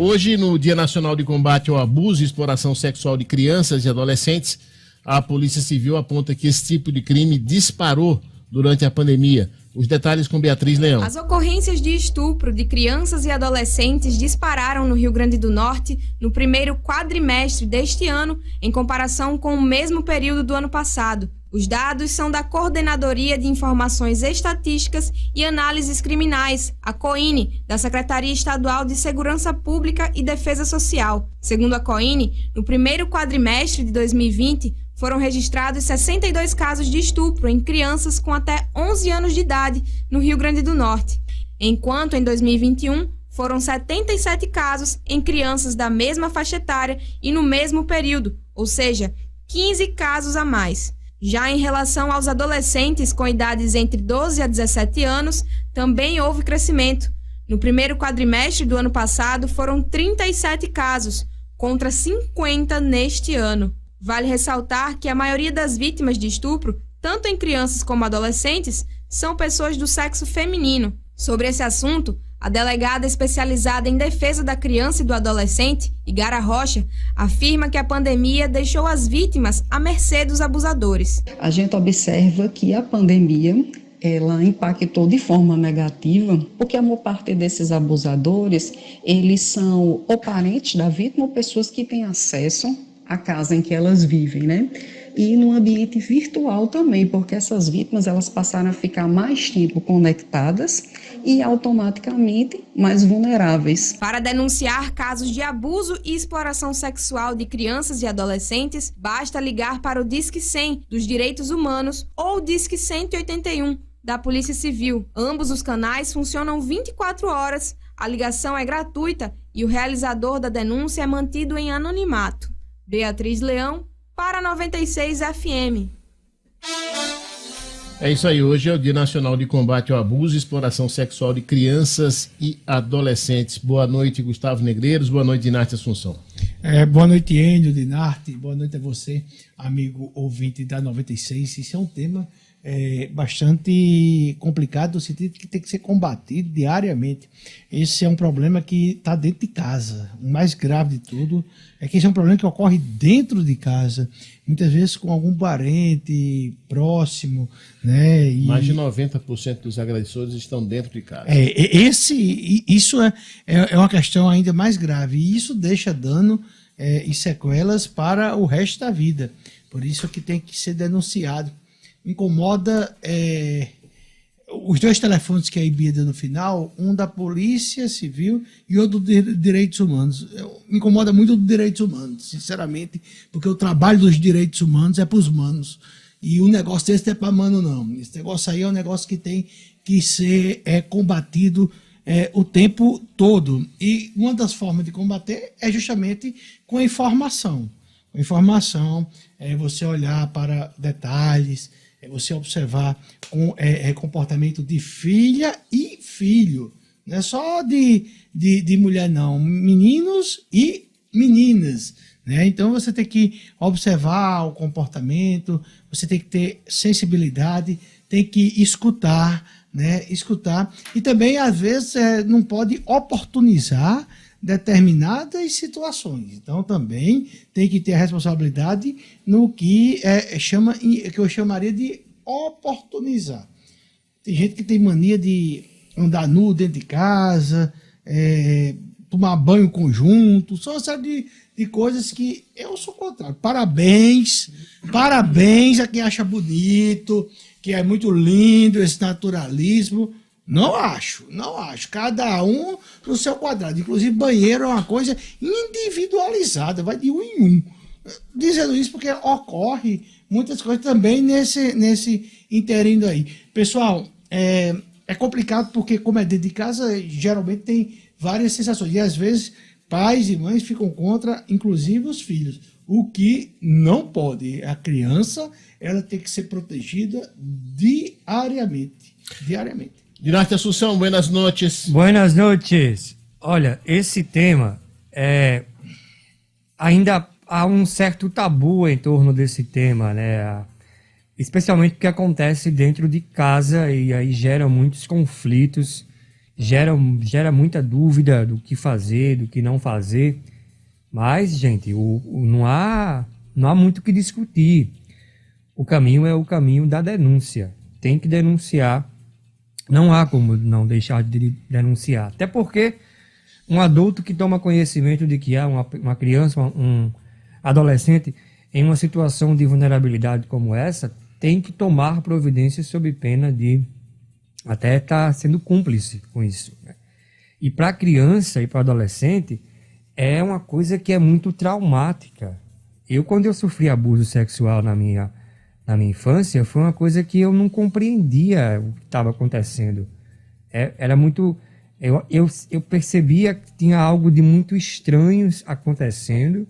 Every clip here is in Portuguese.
Hoje, no Dia Nacional de Combate ao Abuso e Exploração Sexual de Crianças e Adolescentes, a Polícia Civil aponta que esse tipo de crime disparou durante a pandemia. Os detalhes com Beatriz Leão. As ocorrências de estupro de crianças e adolescentes dispararam no Rio Grande do Norte no primeiro quadrimestre deste ano, em comparação com o mesmo período do ano passado. Os dados são da Coordenadoria de Informações Estatísticas e Análises Criminais, a COINE, da Secretaria Estadual de Segurança Pública e Defesa Social. Segundo a COINE, no primeiro quadrimestre de 2020, foram registrados 62 casos de estupro em crianças com até 11 anos de idade no Rio Grande do Norte, enquanto em 2021 foram 77 casos em crianças da mesma faixa etária e no mesmo período, ou seja, 15 casos a mais. Já em relação aos adolescentes com idades entre 12 a 17 anos, também houve crescimento. No primeiro quadrimestre do ano passado foram 37 casos, contra 50 neste ano. Vale ressaltar que a maioria das vítimas de estupro, tanto em crianças como adolescentes, são pessoas do sexo feminino. Sobre esse assunto, a delegada especializada em defesa da criança e do adolescente, Igara Rocha, afirma que a pandemia deixou as vítimas à mercê dos abusadores. A gente observa que a pandemia ela impactou de forma negativa, porque a maior parte desses abusadores, eles são ou parentes da vítima ou pessoas que têm acesso à casa em que elas vivem, né? E no ambiente virtual também, porque essas vítimas elas passaram a ficar mais tempo conectadas e automaticamente mais vulneráveis. Para denunciar casos de abuso e exploração sexual de crianças e adolescentes, basta ligar para o Disque 100 dos Direitos Humanos ou o Disque 181 da Polícia Civil. Ambos os canais funcionam 24 horas, a ligação é gratuita e o realizador da denúncia é mantido em anonimato. Beatriz Leão, para 96 FM. É isso aí, hoje é o Dia Nacional de Combate ao Abuso e Exploração Sexual de Crianças e Adolescentes. Boa noite, Gustavo Negreiros, boa noite, Dinarte Assunção. Boa noite, Êndio, Dinarte, boa noite a você, amigo ouvinte da 96. Isso é um tema bastante complicado, no sentido que tem que ser combatido diariamente. Esse é um problema que está dentro de casa. O mais grave de tudo é que esse é um problema que ocorre dentro de casa, muitas vezes com algum parente próximo, né? Mais de 90% dos agressores estão dentro de casa. Isso é uma questão ainda mais grave, e isso deixa dano e sequelas para o resto da vida. Por isso que tem que ser denunciado. Incomoda os dois telefones que a Ibia deu no final, um da Polícia Civil e outro do Direitos Humanos. Me incomoda muito o do Direitos Humanos, sinceramente, porque o trabalho dos direitos humanos é para os manos. E um negócio desse não é para mano, não. Esse negócio aí é um negócio que tem que ser combatido o tempo todo. E uma das formas de combater é justamente com a informação. Com informação, você olhar para detalhes, você observar comportamento de filha e filho. Não é só de mulher, não. Meninos e meninas. Né? Então você tem que observar o comportamento, você tem que ter sensibilidade, tem que escutar, né? Escutar. E também, às vezes, não pode oportunizar determinadas situações. Então, também tem que ter a responsabilidade no que que eu chamaria de oportunizar. Tem gente que tem mania de andar nu dentro de casa, tomar banho conjunto, só uma série de coisas que eu sou contrário. Parabéns a quem acha bonito, que é muito lindo esse naturalismo. Não acho. Cada um no seu quadrado. Inclusive, banheiro é uma coisa individualizada, vai de um em um. Dizendo isso porque ocorre muitas coisas também nesse interino aí. Pessoal, é complicado porque, como é dentro de casa, geralmente tem várias sensações. E às vezes, pais e mães ficam contra, inclusive os filhos. O que não pode. A criança, ela tem que ser protegida diariamente. Dinarte Assunção, buenas noches. Buenas noches. Olha, esse tema, ainda há um certo tabu em torno desse tema, né? Especialmente porque acontece dentro de casa e aí gera muitos conflitos gera muita dúvida do que fazer, do que não fazer. Mas, gente, não há muito o que discutir. O caminho é o caminho da denúncia. Tem que denunciar. Não há como não deixar de denunciar. Até porque um adulto que toma conhecimento de que há uma criança, um adolescente em uma situação de vulnerabilidade como essa, tem que tomar providências sob pena de até estar sendo cúmplice com isso. E para a criança e para o adolescente, é uma coisa que é muito traumática. Quando eu sofri abuso sexual na minha infância, foi uma coisa que eu não compreendia o que estava acontecendo. Era muito... Eu percebia que tinha algo de muito estranho acontecendo,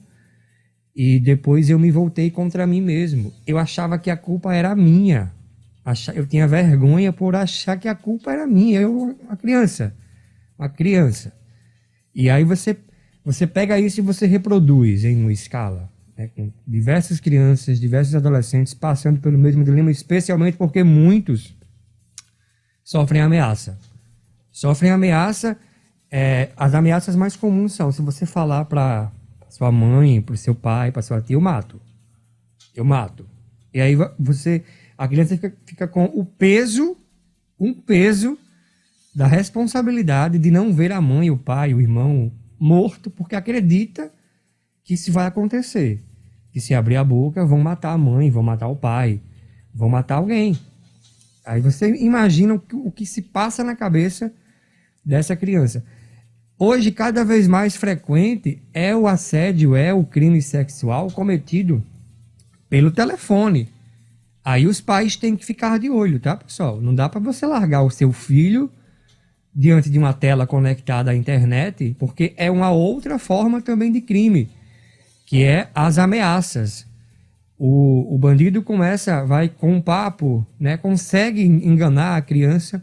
e depois eu me voltei contra mim mesmo. Eu achava que a culpa era minha. Eu tinha vergonha por achar que a culpa era minha. Uma criança. E aí você pega isso e você reproduz em uma escala, né, com diversas crianças, diversos adolescentes passando pelo mesmo dilema, especialmente porque muitos sofrem ameaça. As ameaças mais comuns são: se você falar para sua mãe, para o seu pai, para sua tia, eu mato. E aí a criança fica com um peso da responsabilidade de não ver a mãe, o pai, o irmão morto, porque acredita que isso vai acontecer. Que se abrir a boca, vão matar a mãe, vão matar o pai, vão matar alguém. Aí você imagina o que se passa na cabeça dessa criança. Hoje, cada vez mais frequente é o assédio, é o crime sexual cometido pelo telefone. Aí os pais têm que ficar de olho, tá, pessoal? Não dá para você largar o seu filho diante de uma tela conectada à internet, porque é uma outra forma também de crime, que é as ameaças. O bandido vai com um papo, né, consegue enganar a criança,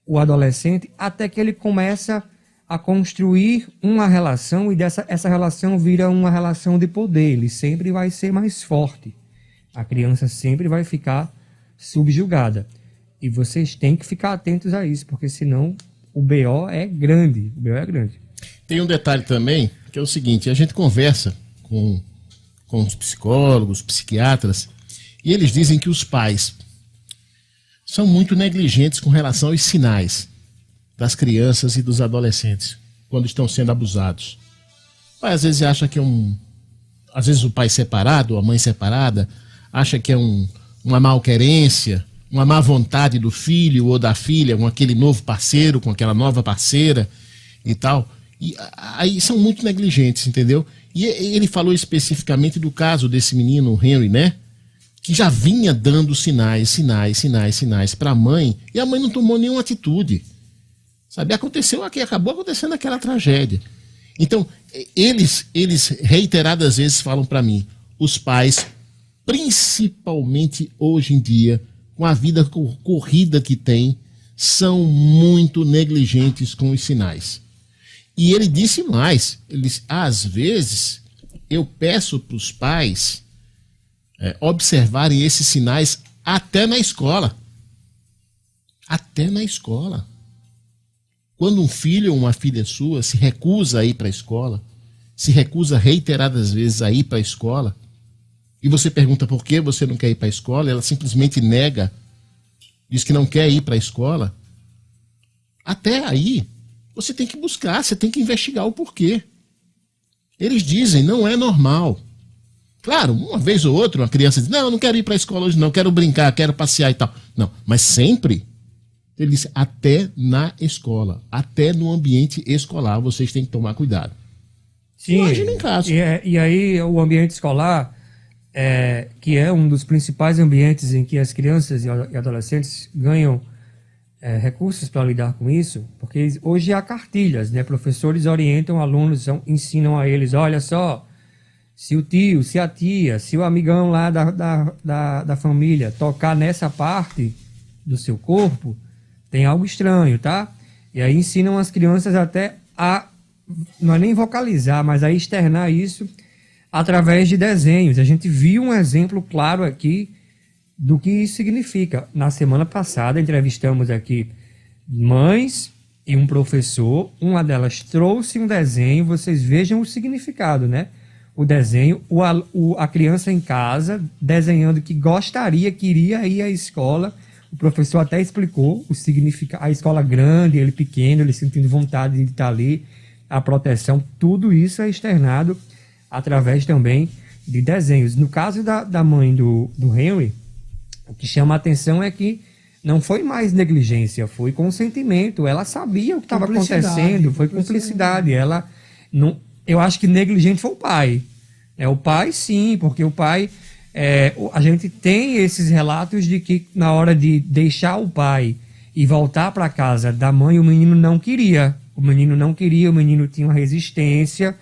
o adolescente, até que ele começa a construir uma relação, e essa relação vira uma relação de poder. Ele sempre vai ser mais forte. A criança sempre vai ficar subjugada. E vocês têm que ficar atentos a isso, porque senão o BO é grande. Tem um detalhe também, que é o seguinte: a gente conversa com os psicólogos, psiquiatras, e eles dizem que os pais são muito negligentes com relação aos sinais das crianças e dos adolescentes quando estão sendo abusados. O pai às vezes acha que às vezes o pai separado, ou a mãe separada, acha que é uma malquerência, uma má vontade do filho ou da filha com aquele novo parceiro, com aquela nova parceira e tal. E aí são muito negligentes, entendeu? E ele falou especificamente do caso desse menino, o Henry, né? Que já vinha dando sinais para a mãe, e a mãe não tomou nenhuma atitude. Sabe, acabou acontecendo aquela tragédia. Então, eles reiteradas vezes falam para mim, os pais, principalmente hoje em dia, com a vida corrida que tem, são muito negligentes com os sinais. E ele disse mais, às vezes, eu peço para os pais observarem esses sinais até na escola. Até na escola. Quando um filho ou uma filha sua se recusa a ir para a escola, se recusa reiteradas vezes a ir para a escola, e você pergunta por que você não quer ir para a escola, ela simplesmente nega, diz que não quer ir para a escola, até aí você tem que buscar, você tem que investigar o porquê. Eles dizem, não é normal. Claro, uma vez ou outra uma criança diz, não, eu não quero ir para a escola hoje não, quero brincar, quero passear e tal. Não, mas sempre... Ele disse, até na escola, até no ambiente escolar, vocês têm que tomar cuidado. Sim, imagina em casa. E aí o ambiente escolar, que é um dos principais ambientes em que as crianças e adolescentes ganham recursos para lidar com isso, porque hoje há cartilhas, né? Professores orientam alunos, ensinam a eles, olha só, se o tio, se a tia, se o amigão lá da família tocar nessa parte do seu corpo, tem algo estranho, tá? E aí ensinam as crianças até a, não é nem vocalizar, mas a externar isso através de desenhos. A gente viu um exemplo claro aqui do que isso significa. Na semana passada, entrevistamos aqui mães e um professor, uma delas trouxe um desenho, vocês vejam o significado, né? O desenho, a criança em casa desenhando que queria ir à escola. O professor até explicou o significado, a escola grande, ele pequeno, ele sentindo vontade de estar ali, a proteção, tudo isso é externado através também de desenhos. No caso da mãe do Henry, o que chama a atenção é que não foi mais negligência, foi consentimento. Ela sabia o que estava acontecendo, foi cumplicidade. Ela não, eu acho que negligente foi o pai. O pai, sim, porque o pai... a gente tem esses relatos de que na hora de deixar o pai e voltar para casa da mãe, o menino não queria. O menino tinha uma resistência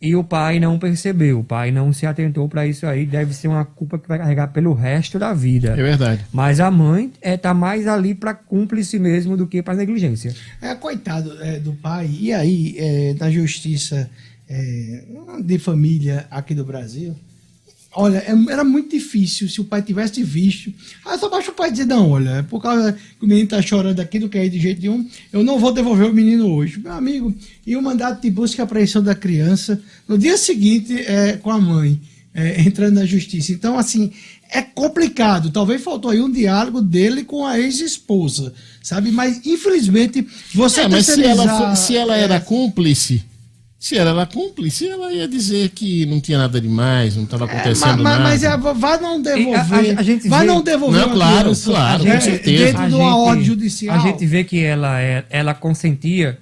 e o pai não percebeu. O pai não se atentou para isso aí. Deve ser uma culpa que vai carregar pelo resto da vida. É verdade. Mas a mãe tá mais ali para cúmplice mesmo do que para negligência. Coitado do pai. E aí, na justiça de família aqui do Brasil, olha, era muito difícil se o pai tivesse visto. Só basta o pai dizer, não, olha, por causa que o menino tá chorando aqui, não quer ir de jeito nenhum, eu não vou devolver o menino hoje. Meu amigo, e o mandato de busca e apreensão da criança, no dia seguinte, com a mãe, entrando na justiça. Então, assim, é complicado. Talvez faltou aí um diálogo dele com a ex-esposa, sabe? Mas, infelizmente, você mas se ela era cúmplice... Se ela era cúmplice, ela ia dizer que não tinha nada demais, não estava acontecendo nada. Mas vai não devolver. Vai não devolver. Não, claro, com certeza. Dentro de uma ordem judicial. A gente vê que ela consentia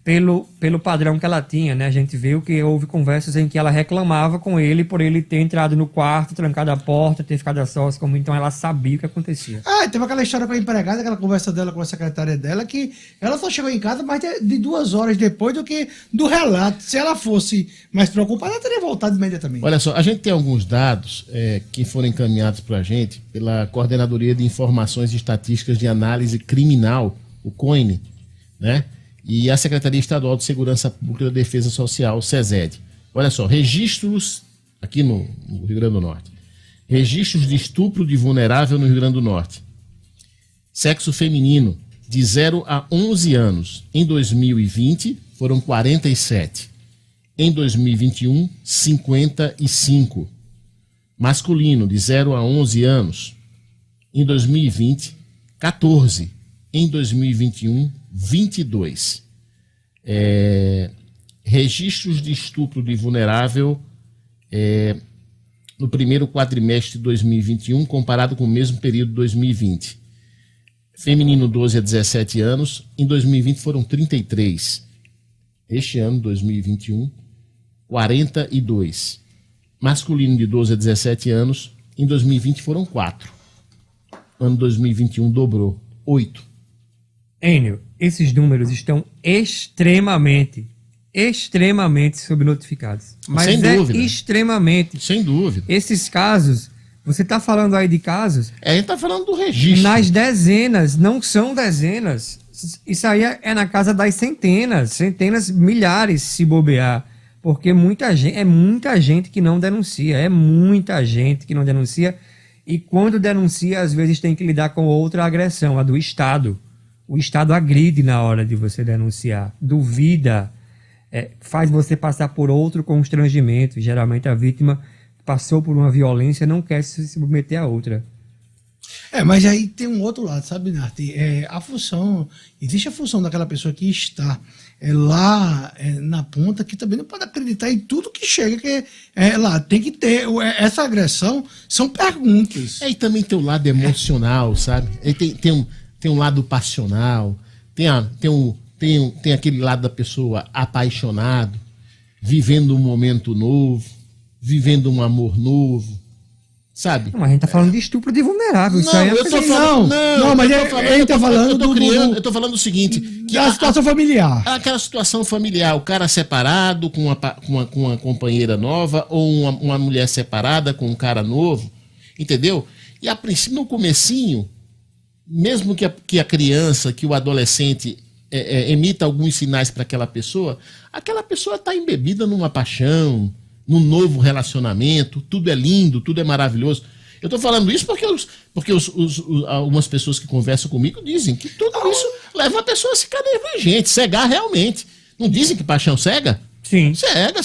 pelo padrão que ela tinha, né? A gente vê que houve conversas em que ela reclamava com ele por ele ter entrado no quarto, trancado a porta, ter ficado a sós, como então ela sabia o que acontecia. Teve aquela história com a empregada, aquela conversa dela com a secretária dela, que ela só chegou em casa mais de 2 horas depois do que do relato. Se ela fosse mais preocupada, ela teria voltado imediatamente. Olha só, a gente tem alguns dados que foram encaminhados para a gente pela Coordenadoria de Informações e Estatísticas de Análise Criminal, o COINE, né? E a Secretaria Estadual de Segurança Pública e da Defesa Social, SESED. Olha só, registros aqui no Rio Grande do Norte. Registros de estupro de vulnerável no Rio Grande do Norte. Sexo feminino, de 0 a 11 anos. Em 2020, foram 47. Em 2021, 55. Masculino, de 0 a 11 anos. Em 2020, 14. Em 2021, 22. Registros de estupro de vulnerável no primeiro quadrimestre de 2021, comparado com o mesmo período de 2020. Feminino, 12 a 17 anos. Em 2020 foram 33. Este ano, 2021, 42. Masculino, de 12 a 17 anos. Em 2020 foram 4. Ano 2021 dobrou, 8. Enio, esses números estão extremamente subnotificados. Mas sem dúvida. Extremamente. Sem dúvida. Esses casos, você está falando aí de casos... A gente está falando do registro. Nas dezenas, não são dezenas. Isso aí é na casa das centenas, milhares se bobear. Porque é muita gente que não denuncia. E quando denuncia, às vezes tem que lidar com outra agressão, a do Estado. O Estado agride na hora de você denunciar, duvida, faz você passar por outro constrangimento. Geralmente a vítima passou por uma violência e não quer se submeter a outra. Mas aí tem um outro lado, sabe, Nath? Existe a função daquela pessoa que está lá na ponta, que também não pode acreditar em tudo que chega, que lá tem que ter essa agressão, são perguntas. E também tem o lado emocional, sabe? Tem um lado passional, tem aquele lado da pessoa apaixonado, vivendo um momento novo, vivendo um amor novo, sabe? Mas a gente tá falando de estupro de vulnerável. Isso aí eu tô falando. Eu tô falando o seguinte: que a situação familiar. Aquela situação familiar, o cara separado com uma companheira nova, ou uma mulher separada com um cara novo, entendeu? E a princípio, no comecinho, mesmo que a criança, que o adolescente emita alguns sinais para aquela pessoa está embebida numa paixão, num novo relacionamento, tudo é lindo, tudo é maravilhoso. Eu estou falando isso porque algumas pessoas que conversam comigo dizem que tudo isso leva a pessoa a ficar negligente, cegar realmente. Não dizem que paixão cega? Sim. Cega.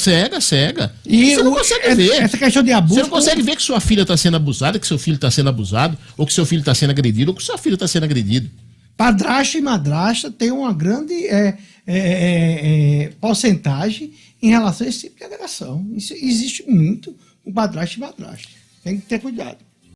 E você não consegue ver. Essa questão de abuso. Você não consegue ver que sua filha está sendo abusada, que seu filho está sendo abusado, ou que seu filho está sendo agredido, ou que sua filha está sendo agredido. Padrasto e madrasta tem uma grande porcentagem em relação a esse tipo de agressão. Isso existe muito com padrasto e madrasta. Tem que ter cuidado.